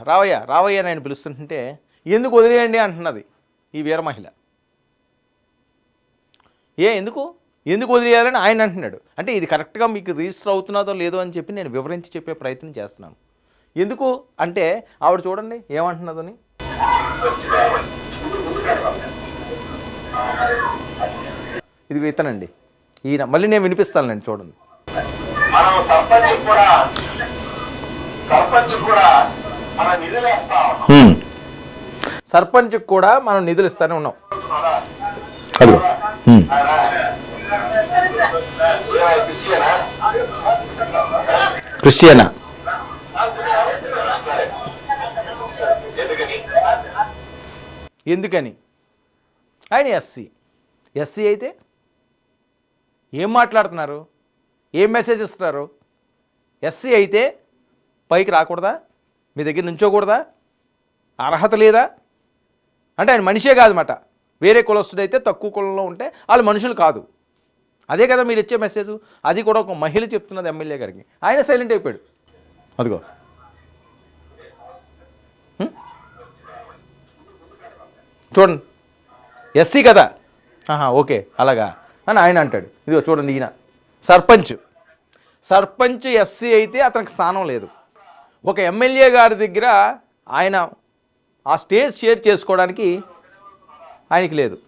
రావయ్య అని ఆయన పిలుస్తుంటే ఎందుకు వదిలేయండి అంటున్నది ఈ వీర మహిళ. ఎందుకు వదిలేయాలని ఆయన అంటున్నాడు. అంటే ఇది కరెక్ట్గా మీకు రిజిస్టర్ అవుతున్నదో లేదో అని చెప్పి నేను వివరించి చెప్పే ప్రయత్నం చేస్తున్నాను. ఎందుకు అంటే ఆవిడ చూడండి ఏమంటున్నదని. ఇది ఇతనండి ఈయన, మళ్ళీ నేను వినిపిస్తానండి చూడండి. సర్పంచ్కి కూడా మనం నిధులు ఇస్తానే ఉన్నాం. క్రిస్టియనా ఎందుకని ఆయన ఎస్సీ అయితే ఏం మాట్లాడుతున్నారు, ఏం మెసేజ్ ఇస్తున్నారు? ఎస్సీ అయితే పైకి రాకూడదా, మీ దగ్గర నుంచోకూడదా, అర్హత లేదా అంటే ఆయన మనిషే కాదన్నమాట. వేరే కులస్తుడైతే తక్కువ కులంలో ఉంటే వాళ్ళు మనుషులు కాదు. అదే కదా మీరు ఇచ్చే మెసేజ్. అది కూడా ఒక మహిళ చెప్తున్నది ఎమ్మెల్యే గారికి. ఆయన సైలెంట్ అయిపోయాడు. అదిగో చూడండి, ఎస్సీ కదా, ఓకే అలాగా అని ఆయన అంటాడు. ఇదిగో చూడండి, ఈయన సర్పంచ్ ఎస్సీ అయితే అతనికి స్థానం లేదు. ఒక ఎమ్మెల్యే గారి దగ్గర ఆయన ఆ స్టేజ్ షేర్ చేసుకోవడానికి ఆయనకి లేదు.